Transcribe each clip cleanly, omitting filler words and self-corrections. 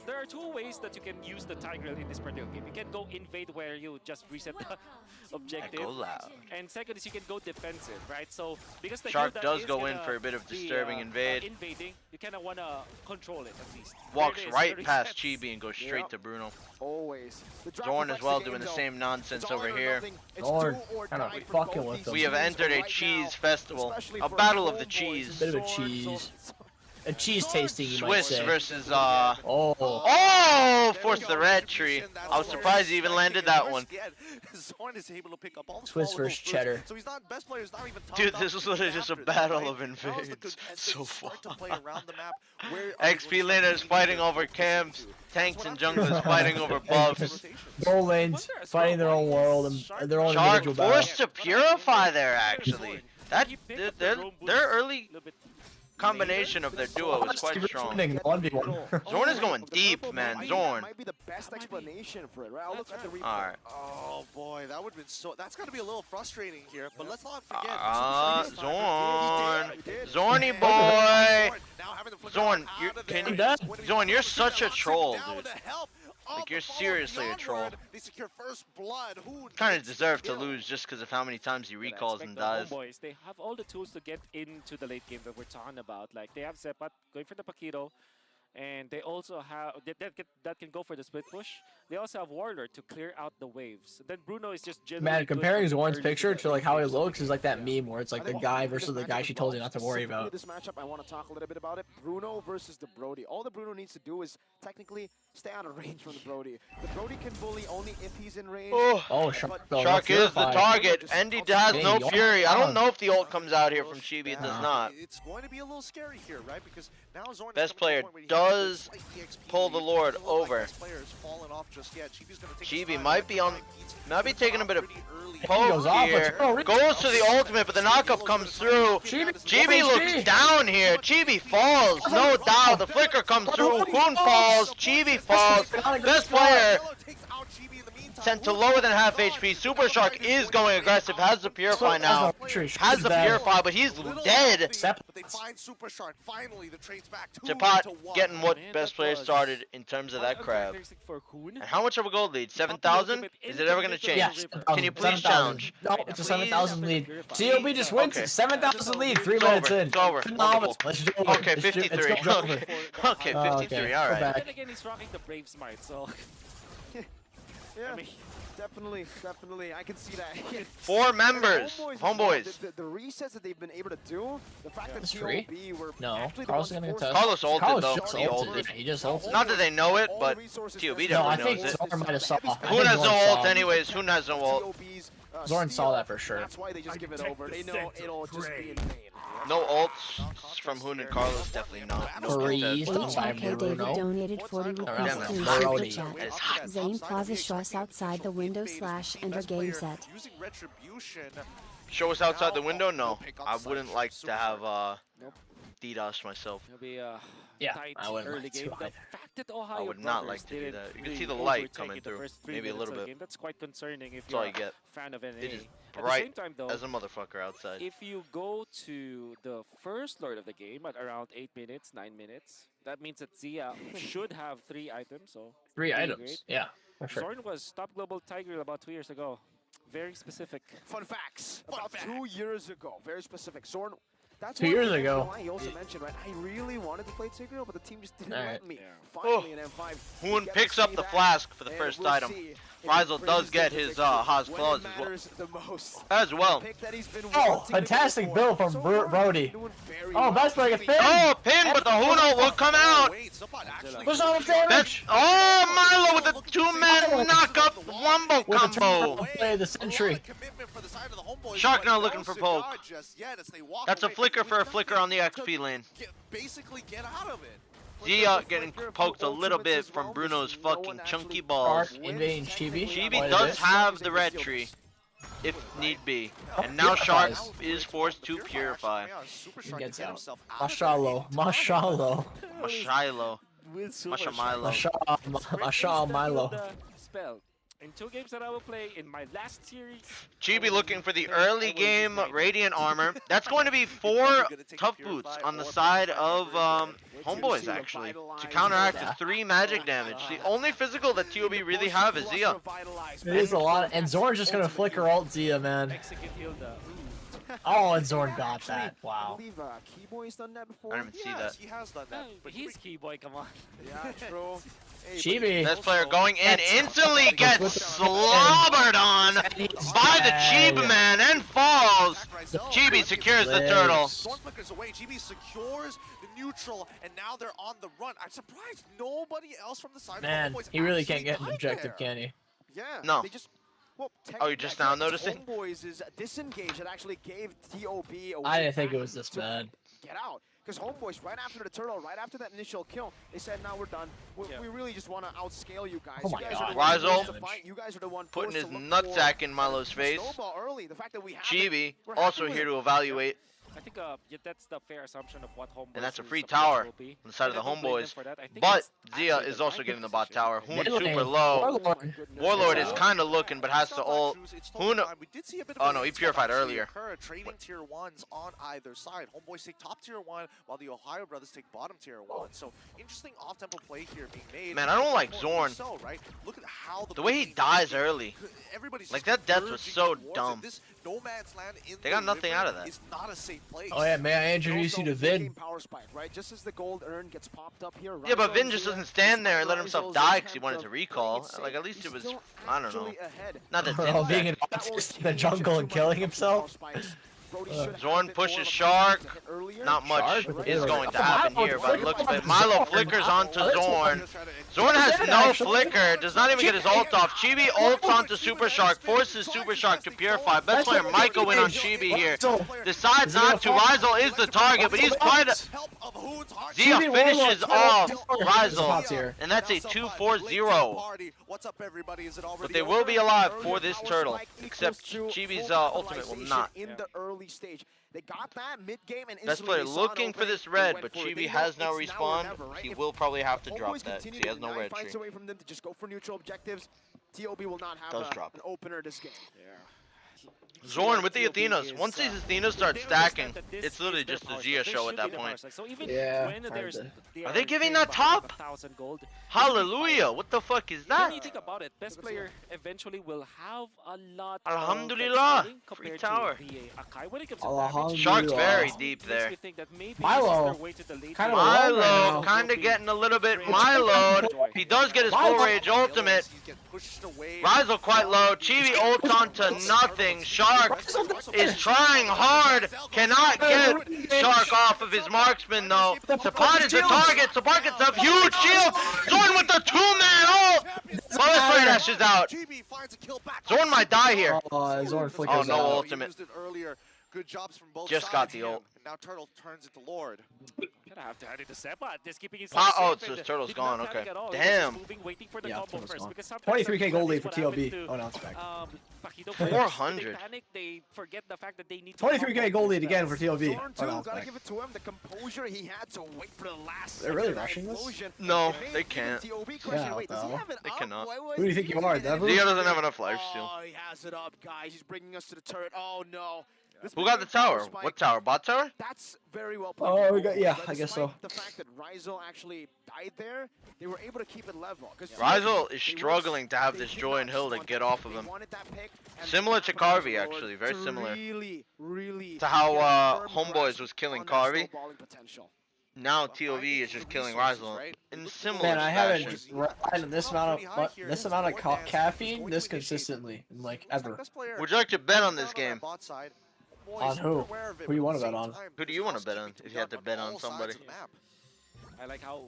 there are two ways that you can use the Tiger in this particular game. You can go invade where you just reset the objective. Go loud. And second is you can go defensive, right? So because the Shark Gilda does is go in gonna for a bit of be, disturbing invade. invading, you kind of want to control it at least. Walks There it is, right the past resets. Chibi and goes straight to Bruno. Always. Zorn as well doing the same nonsense over here. Zorn kind of fucking with them. We have entered a cheese festival, a battle of the cheese. Bit of a cheese. A cheese tasting, you might Swiss say. versus Oh, forced the red tree. I was surprised he even landed that one. Swiss versus cheddar. Dude, this was literally just a battle of invades. So far. XP laners fighting over camps. Tanks and junglers fighting over buffs. Gold lanes fighting their own world and their own Shark individual battle. forced to purify there actually. That their early combination of their duo is quite strong. 1v1. Zorn is going deep, man. Zorn. Might be the best explanation for it, right? I'll look at the replay. Alright. Oh boy, that would have been so. That's gonna be a little frustrating here. But let's not forget. Zorn. Zorny boy. Zorn, Zorn, you're such a troll, dude. Like, you're seriously a troll. Kind of deserve to lose just because of how many times he recalls and dies. Boys, they have all the tools to get into the late game that we're talking about. Like they have Zepat going for the Paquito, and they also have that can go for the split push. They also have Warlord to clear out the waves. Then Bruno is just Man, comparing Zorn's picture to like how he looks is like that meme where it's like the guy versus the guy she told you not to worry about. This matchup, I want to talk a little bit about it. Bruno versus the Brody. All the Bruno needs to do is technically stay out of range from the Brody. The Brody can bully only if he's in range. Oh, Shark is the target. Endy has no fury. I don't know if the ult comes out here from Chibi. It does not. It's going to be a little scary here, right? Because now Zorn Best player does pull the Lord over. Chibi might be taking a bit of poke here. Goes to the ultimate, but the knockup comes through. Chibi looks down here. Chibi falls, no doubt. The flicker comes through. Hoon falls. Chibi falls. Best player sent to lower than half HP. Super Shark is going aggressive. Has the Purify now. Has the Purify, but he's dead. Japat getting what best player started in terms of that crab. And how much of a gold lead? 7,000? Is it ever going to change? Yeah, Can you please challenge? No, it's a 7,000 lead. COB just wins. 7,000 lead. 3 minutes in. It's over. Phenomenal. Let's do it. Okay, 53. Okay, 53. All right. Then again, he's rocking the Brave Smite, so. Yeah, I mean, definitely. I can see that. 4 members, homeboys. The resets that they've been able to do, the fact that COB were No, actually Carlos the gonna ones test. Carlos ulted Carlos though. just He ulted. ulted. He just ulted. Not that they know it, but TOB No, I definitely think knows it. Zorn might have saw. Who has no ult anyways? Who has no ult? Zorn saw that for sure. That's why they just give it over. They know it'll just be in vain. No ults from Hoon and Carlos, definitely not. No Freeze. contest. By HRK David Bruno. donated 40 rupees Damn, to that's improve the Brody. chat. It's hot. Zane Plaza show us outside the window / enter game set. Show us outside the window? No. I wouldn't like to have DDoS myself. It'll be Yeah, tight I wouldn't early like game. to The either. fact that Ohio I would not Brothers like to do didn't that. You can really see the light overtake coming in the through. first 3 Maybe a minutes little of the bit. game. That's quite concerning if That's all you're you get. a fan of NA. It is At the bright same time, though, as a motherfucker outside. if you go to the first Lord of the game at around 8 minutes, 9 minutes, that means that Zia should have 3 items. So 3 pretty items. great. Yeah, for sure. Zorn was top global Tiger about 2 years ago. Very specific. Fun facts. About 2 years ago, very specific. Zorn. That's 2 years ago. He also mentioned, right? I really wanted to play Tigreal, but the team just didn't let me. Yeah. Finally, in M5. Hoon picks up the flask for the first item. Frizel does get his Haas claws as well. Oh, fantastic build from Brody. Oh, best player gets pinned. Oh, pin, but the Huno will come out. Push on the damage. Oh, Milo with the 2-man knock-up wombo With a combo. play the sentry. Shark not looking for poke. That's a flicker for a flicker on the XP lane. Basically, get out of it. Zia getting poked a little bit from Bruno's fucking chunky balls. Shark invading Chibi. Chibi does have the red tree, if need be. And now Shark is forced to purify. He gets out. Mashallah. Mashallah. Mashilo. With Super Mashamilo. Shark. Mashallah Milo. Spell. In 2 games that I will play in my last series. Chibi looking for the early game Radiant armor. That's going to be 4 tough boots on the side of Homeboys, actually, to counteract the 3 magic damage. The only physical that TOB really have is Zia. It is a lot, and Zorn's just gonna flicker alt Zia, man. Execute Hilda. Oh, and Zorn got that. Wow. I believe Keyboy's done that before. I didn't even see that. He has done that. But he's Keyboy, come on. Yeah, true. Hey, Chibi. This player going in instantly gets slobbered on by the Chibi man and falls. Chibi secures the turtle. Zorn flickers away. GB secures the neutral, and now they're on the run. I'm surprised nobody else from the side Man, of Homeboys he really actually can't get an died objective, there. can he? Yeah. No. They just, well, Oh, you're just now noticing? Homeboys is disengaged. It actually gave TOB a I way didn't think it back was this to bad. Get out. Because Homeboys, right after the turtle, right after that initial kill, they said, now we're done. We really just want to outscale you guys. Oh my you guys God. are the ones Rizel forced to fight. You guys are the one Putting forced his to look for nutsack in Milo's the face. snowball early. The fact that we have Chibi it, we're also happy with here it. to evaluate. I think yeah, that's the fair assumption of what Homeboys. And that's a free approach tower will be. on the side of And the I don't blame them Homeboys. for that. I think But it's Zia actually is the also right getting the position. bot tower. Hoon Mid super lane. low. Oh Warlord. my goodness. Warlord is Yeah. kind of looking, but has to ult. Hoon. We did see a bit Oh of no, a he mix-up purified actually earlier. occur, trading tier 1s on either side. Homeboys take top tier 1, while the Ohio brothers take bottom tier 1. So interesting off-tempo play here being made. Man, I don't like More Zorn. So, right? Look at how The way he lane dies is- early. Everybody's Like, just that death was converging so towards it. dumb. This no man's land in They the got nothing river out of that. is not a safe place. Oh yeah, may I introduce you to Vin? Power spike, right? Just as the gold urn gets popped up here. Yeah, but Rizel Vin and just Zia, doesn't stand there and let despite himself Rizel's die because he attempt wanted of to playing recall. it safe, Like, at least he's it was, still I don't know. actually ahead. Not that Bro, Vin being an That artist was in the huge. jungle and Too killing much himself. power spikes. Brody should have Zorn been pushes more of a Shark. to hit earlier. Not much Shark? is going to Oh, happen Milo here by the looks of it. Milo Zorn. flickers onto Oh, Zorn. Just trying to Zorn has Zorn no actually- flicker, does not even get his ult off. Chibi ults onto Super Shark, forces Super Shark to purify. Best player Maiko in on Chibi here. Decides not to. Rizel is the target, but he's quite a... help of Hoon's heart. Zia Chibi finishes Warlord. off Spots Rizel, here. and that's a 2-4-0. What's up, everybody? Is it already But they will be over? alive Earlier for this power turtle, spike except equals to Chibi's full ultimate will capitalization not. in the early stage. They got that mid-game and Best instantly player they saw an looking for opening, this they red, went but for it. Chibi They know has no it's now or respawn. never, right? He If will probably have to drop Homeboys that. continue He has to no 9 red fights tree. away from them to just go for neutral objectives. TOB will not have Does drop an it. opener this game. Zorn with the Athenas. Once these Athenas start stacking, it's literally just a Zia show at that point. So even Yeah, when there's, Are they giving trading that top? 1,000 gold, Hallelujah! What the fuck is when that? you think about it, best player eventually will have a lot Alhamdulillah, of free compared tower. to the Akai when it comes to Alhamdulillah. damage. Shark's very Makes deep me there. think that maybe Milo, this is their way to the late kind game. of alone right Milo, now. kinda getting a little bit Milo'd. He does get his full rage ultimate. He's getting pushed away. Rizel quite low. Chibi ults onto nothing. Shark is trying hard. Cannot get Shark off of his marksman though. Support is the target. Support gets a huge shield. Zorn with the 2-man ult. Well, this player dashes out. GB finds a kill back. Zorn might die here. Zorn flickers Oh, no out. ultimate. Used it earlier. Good jobs from both Just sides got the here. ult. And now Turtle turns into Lord. Gonna have to add it to Sepa. Just keeping his Oh, so his turtle's gone, okay. Damn. Waiting for the Yeah, combo turtle's first, gone. because sometimes 23k gold lead for what happens TLB. to, Oh no, it's back. Paquito players, 400. They panic, they forget the fact that they need to 23k combo gold lead this again fast. for TLB. Zorn Oh too, no, it's gotta back. give it to him. The composure he had to wait for the last. They're really second rushing this? explosion. No, It made they even can't. TOB question, Yeah, wait, does he no. have it They up? cannot. Why was Who do you think you are, Devil? Zia doesn't have enough life steal. Oh, he has it up, guys. He's bringing us to the turret. Oh no. This Who got the mid-game power tower? spike, What tower? Bot tower? That's very well played. Oh, from we got- Homeboys, yeah, but I guess so. despite the fact that Rizel actually died there, they were able to keep it level. 'Cause Rizel is they were- struggling to have they this did Joy not and Hill to want get that off pick. of They him. wanted that pick, and Similar to capitalize Carvey, on the actually, Lord very to similar. really To how get a firm Homeboys grasp was killing on that Carvey. snowballing potential. Now TOV is just killing Rizel in similar Man, I haven't fashion. relied on this amount of caffeine this consistently, like ever. Would you like to bet on this game? On who? Who you wanna bet on? Who do you wanna bet on, if you had to bet on somebody? I like how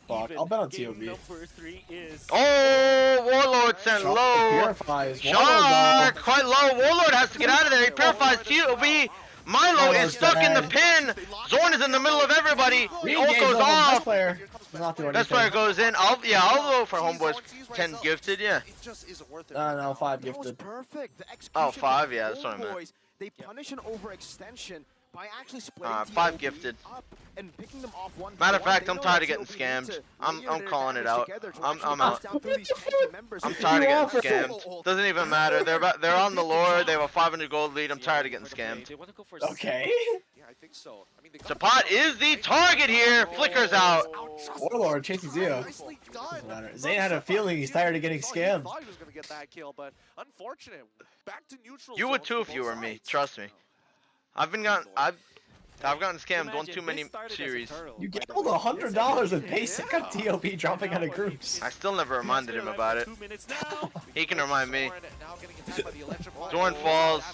Fuck, even I'll bet on game TOB. number 3 is. Oh, Warlord sent Shark low. purifies. Shark quite low. Warlord has to get out of there. He purifies TOB. Milo is stuck in the pin. Zorn is in the middle of everybody. The ult goes Best off. player. Not doing Best anything. player goes in. I'll vote for Homeboys. 10 gifted, yeah. It just isn't worth it. No, 5 That was gifted. perfect. The Oh, execution 5, from yeah, that's what I meant. Homeboys, they punish an overextension by actually splitting 5 TOB gifted. up and picking them off one Matter by of one, fact, they I'm know tired that of getting TOB need scammed. to I'm layer their calling it damage out. together to I'm actually out. bust down through these tanky members. I'm Because tired of they getting are scammed. Doesn't even matter. They're on the lore. They have a 500 gold lead. I'm tired of getting For the play. scammed. They want to go for Okay. Yeah, I think so. I mean, they Sapat is the target here. Flickers out. Warlord chasing Zio. Nicely done. Doesn't matter. Zane had a feeling he's tired of getting He scammed. thought he was gonna get that kill, but unfortunate. Back to neutral. You zone would too for if you both were me. sides. Trust me. I've gotten scammed one too many series. You gambled $100 with basic on TOP dropping out of groups. I still never reminded him about it. He can remind me. Zorn falls.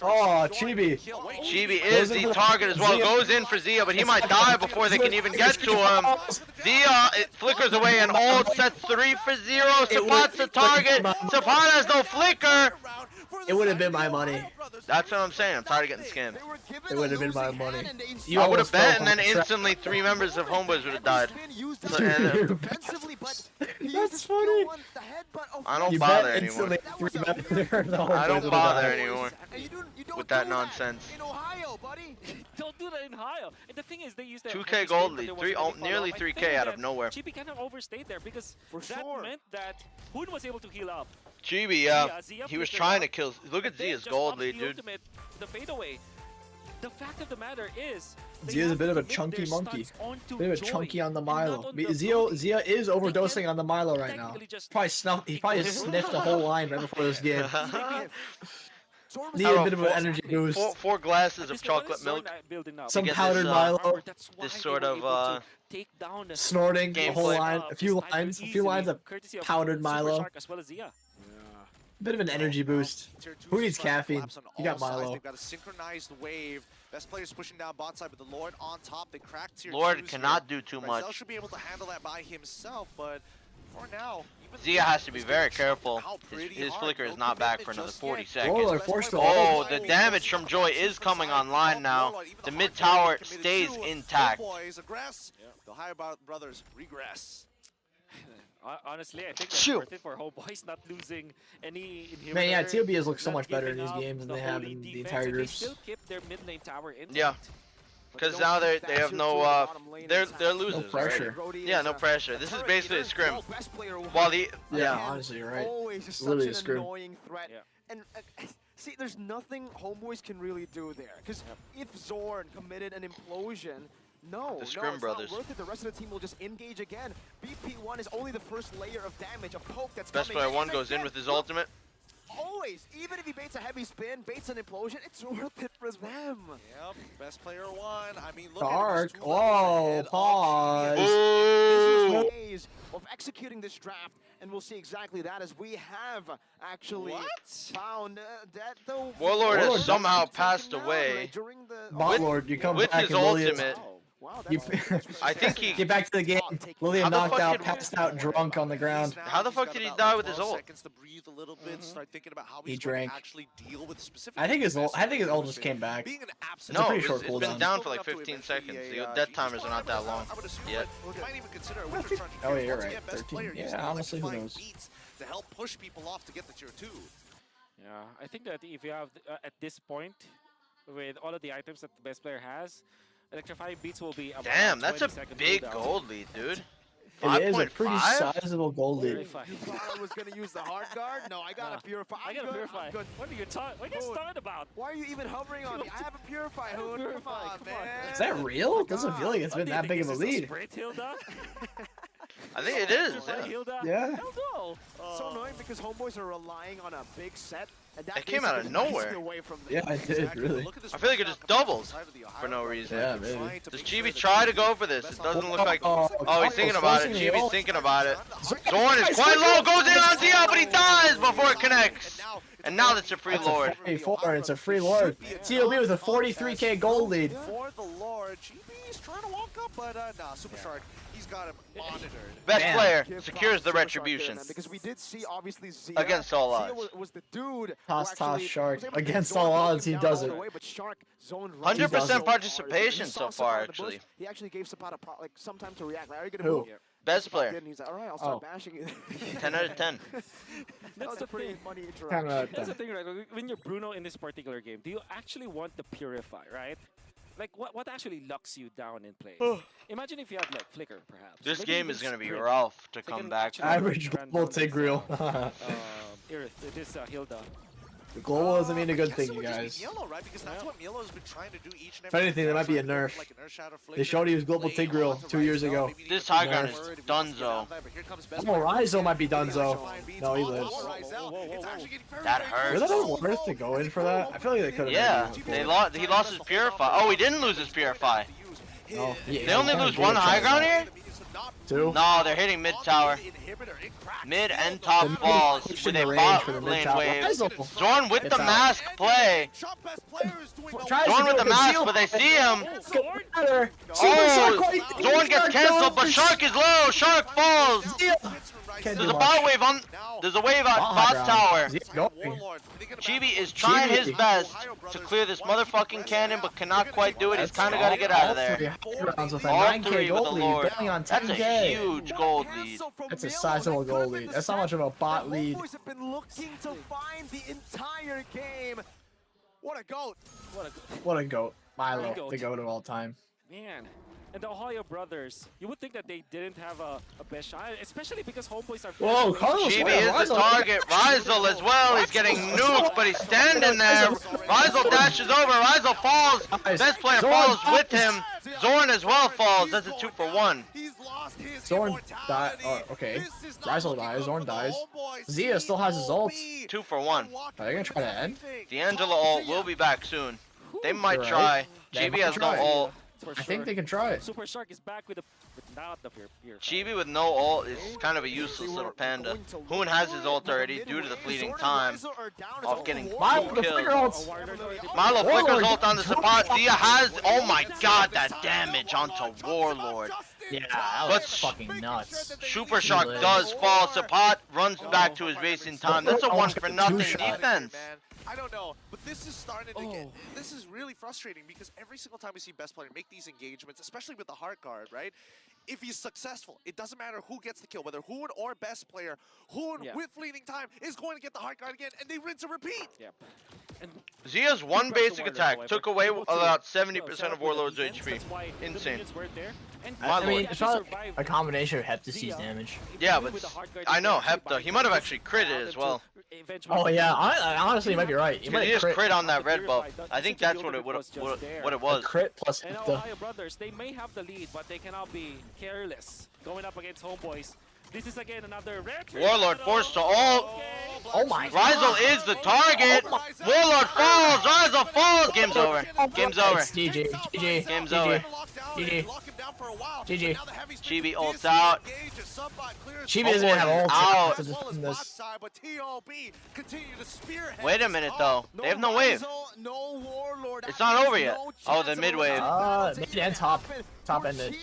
Oh, Chibi. Chibi is the target as well. Goes in for Zia, but he might die before they can even get to him. Zia, it flickers away and ult sets 3 for 0. Sapat's the target. Sapat has no flicker. It would have been my money. That's what I'm saying. I'm tired of getting scammed. It would have been my money. I would have bet, and then instantly 3 members of Homeboys would have died. So, That's funny. I don't You bother bet anymore. instantly 3 members. I don't bother anymore with that nonsense. In Ohio, buddy. Don't do that in Ohio. And the thing is, they used that 2K heavy gold spin, lead, but there wasn't any nearly follow-up. I 3K think out of that nowhere. Chibi kind of overstayed there because For that sure. meant that Hoon was able to heal up. Chibi, Zia he was flickered trying up, to kill. Look at but then Zia's just gold pops lead, the dude. ultimate, the fadeaway. The fact of the matter is, they Zia's a have bit to of a commit chunky their monkey. stunts onto Bit of a Joy, chunky on the and not Milo. on the Zia Brody. is overdosing on the Milo right now. Technically just Probably he probably sniffed a whole line right before this game. Need How a bit of an about energy boost. Four glasses At of this point, chocolate Zorn milk. building up. Some get powdered this, Milo. That's why this they sort were of, able to take down Snorting a whole Gameplay. line, a few lines, of courtesy of powdered Super Milo. Shark as well as Zia. Bit of an energy boost. Who needs caffeine? You got Milo. They've got a synchronized wave. Best players pushing down bot side, but the Lord on top. They cracked tier Lord 2s cannot here. do too Rizal much. should be able to handle that by himself, but for now, even Zia has to be he's very getting careful. out pretty His hard. flicker No is not back for commitment another just 40 yet. seconds. Warlord forced to Oh, ult. the damage from Joy is coming online now. The mid tower stays intact. Boys aggress. The Ohio brothers regress. Honestly, I think that's Shoot. worth it for Homeboys not losing any inhibitor. Man, yeah, TOB has looked so not much better in giving these up games than the they whole have lead in the defense, entire and they groups. still keep their mid lane tower intact. Yeah. Because now they have no they're losers. No pressure. Right? Yeah, no pressure. This is basically a scrim. While the Yeah, honestly, you're right. Always just Literally such a an scrim. annoying threat. Yeah. And see, there's nothing Homeboys can really do there. Because if Zorn committed an implosion, no, Scrim it's Brothers. not worth it. The rest of the team will just engage again. BP1 is only the first layer of damage, a poke that's best coming player one and goes in again, with his ultimate. Always, even if he baits a heavy spin, baits an implosion, it's worth it for them. Yep, best player one. I mean, look Dark. at him. Whoa, pause. Ooh. Ways of executing this draft, and we'll see exactly that as we have actually found that the Warlord has Warlord somehow taken passed down, away right, during the Botlord, you come with back his and Lillian. ultimate. Wow, You- I think he Get back to the game. Lillian How the knocked fuck out, did- passed out, drunk on the ground. How the fuck did he die with his ult? Seconds to breathe a little bit, start thinking about how He he's going to drank. actually deal with specific. I think his ult just came back. Being an absolute No, pretty it's short been cooldown. down for like 15 seconds. The death timers are not that long I would assume yet. that might even consider a winter truncheon. Oh, yeah, you're Once right. again, best 13. player Yeah, using honestly, who electrifying knows? beats to help push people off to get the tier 2. Yeah, I think that if you have at this point, with all of the items that the best player has, electrifying beats will be about Damn, that's a 20-second big cooldown. gold lead, dude. It is a pretty 5.5? sizable gold lead. You thought I was gonna use the hard guard? No, I gotta purify. I gotta I'm good, purify. I'm good. What are you talking? What are you Hoon. talking about? Why are you even hovering on me? I have a purify, Hoon. Come Purify, on, come on, man. man. Is that real? It doesn't feel like it's What been do you that think, big is of a this lead. Sprint Hilda? I think it is. Electrify Yeah. Hilda? Yeah. Hell no. So annoying because Homeboys are relying on a big set, and that It came out of basically takes nowhere. you away from them. Yeah, I did, really. I feel like it just doubles for no reason. Yeah, maybe. Does Chibi try to go for this? It doesn't look like. Oh, he's thinking about it. Chibi's thinking about it. Zorn is quite low, goes in on Zia, but he dies before it connects. And now that's a free That's lord. a free four, and it's a free lord. TOB with a 43k gold lead. For the Lord, GB's trying to walk up, but nah, Super Shark, he's got him monitored. Best Damn. player Give secures props the to Shark there, retribution. man, because we did see obviously Zia Against all Zia odds. was the dude. Toss, who toss, actually Shark. was able to get Against Zorn all knocking odds, he down does all it. the way, but Shark zoned right 100% into Zia. participation He so saw far, Sapat in the bush. actually. He actually gave Sapat some time to react. Like, are you gonna Who? move? Best Sapat player. did, and he's like, all right, I'll start Oh. bashing you. 10 out of 10. That That's was the a pretty thing. funny Kinda interaction. That's the thing, right? When you're Bruno in this particular game, do you actually want the Purify, right? like what actually locks you down in place? Imagine if you had like Flicker, perhaps. This Maybe game even is gonna be Sprint. rough to They come can back actually from. Average run global down this, Tigreal. This Hilda. The global doesn't mean a good I guess thing, it you would just be guys. Mielo, right? Because that's what Mielo has been trying to do each and If every anything, game, that might be a trying to nerf. do, like, an Earth Shadow They Flicker, showed he was global play Tigreal onto 2 years Ryzo, ago. maybe This even high get ground over is it if he wants to get Dunzo. out there, but here comes Best Oh, Player. Ryzo might be Getting Dunzo. actual fine beats No, he on lives. top of Ryzo. It's actually getting very, That very hurts. Was close. that worth to go in for that? I feel like they could have. Yeah, he lost his Purify. Oh, he didn't lose his Purify. No, They only lose one high ground here? Two. No, they're hitting mid tower. Mid and top falls with Pushing a the range bot for the lane mid-top. wave. Ryzo. Zorn with It's the out. mask play. Tries to Zorn do with a the mask, conceal. but they see him. Better. Oh, Zorn gets canceled, but Shark is low. Shark falls. Can't There's do a much. bot wave on. There's a wave on Bot bot ground. tower. He's going. Chibi is trying his best to clear this motherfucking cannon, but cannot quite do it. He's kind of got to get out of there. Rounds with a All 9K three with gold the lead, Lord. bailing on That's a 10K. huge gold lead. That's a sizable goal lead. That's not much of a bot lead. Homeboys have been looking to find the entire game. What a goat. What a goat. Milo, Goat. the goat of all time. Man. And the Ohio brothers, you would think that they didn't have a best shot, especially because homeboys are. Whoa, Carlos. Chibi Where? is the Ryzo. target. Ryzel as well. He's getting nuked, but he's standing there. Ryzel dashes over. Ryzel falls. Best player falls with him. Zorn as well falls. That's a 2-for-1. Zorn died. Oh, okay. Ryzel dies. Zorn dies. Zia still has his ult. 2-for-1. Are they gonna try to end? D'Angelo ult will be back soon. They might You're right. try. They Chibi might has no try. ult. For I think sure. they can try it. Super Shark is back without the fear. Chibi with no ult is kind of a useless little panda. Hoon has his ult already due to the fleeting time of getting Milo, the flicker killed. ults. Milo flickers Warlord. ult on the spot. Zia has, oh my god, that damage onto Warlord. Yeah, that But was fucking nuts. Super Shark does fall. Sapat runs back to his base in time. That's a 1-for-nothing defense. I don't know, but this is starting to get. This is really frustrating because every single time we see Best Player make these engagements, especially with the Heart Guard, right? If he's successful, it doesn't matter who gets the kill, whether Hoon or Best Player. Hoon with fleeting time is going to get the Heart Guard again, and they rinse and repeat. Yep. And Zia's one basic attack took away Able to, about set 70% up of with the Warlord's defense. HP. That's why the Insane. minions weren't there. And My I mean, lord. it's not a combination of Heptacy's damage. Yeah, but I know, Hepta, he might have actually critted as well. Oh yeah, I honestly you might be right. You Because might he have just crit. crit on that red buff. I think that's what it was. A crit plus And Hepta. Ohio brothers, they may have the lead, but they cannot be careless going up against homeboys. This is again another red. Warlord forced to ult. Oh my Ryzel is the target. Warlord falls. Ryzel falls. Game's over. Game's over. It's GG. GG. Game's GG. over. GG. GG. Chibi ults out. Chibi doesn't even have ult Out. to defend this. Wait a minute though. They have no wave. It's not over yet. Oh, the mid wave. Mid and top. Top ended.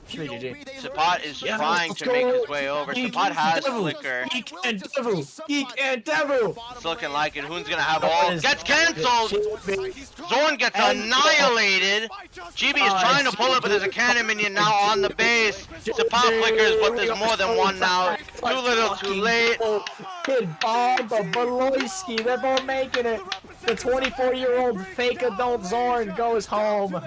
GG. Sapat is Yeah, trying let's to go. make his way over. Geek Sapat has Devil. flicker. Geek and Devil. Geek and Devil. It's looking like it. Who's gonna have That ult? is- Gets cancelled. Zorn gets annihilated. Chibi is trying to pull it, but there's a cannon minion now on the base. Sapat flickers, but there's more than one now. Too little, too late. Kid Bob, Beloyski, they're both making it. The 24-year-old fake adult Zorn goes home.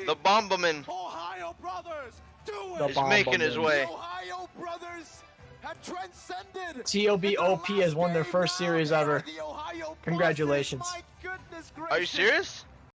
The Bomberman Ohio brothers do The it. is making his way. Ohio brothers have transcended. TOB OP has won their first series ever. The Ohio Congratulations. brothers, my goodness Are you gracious. serious?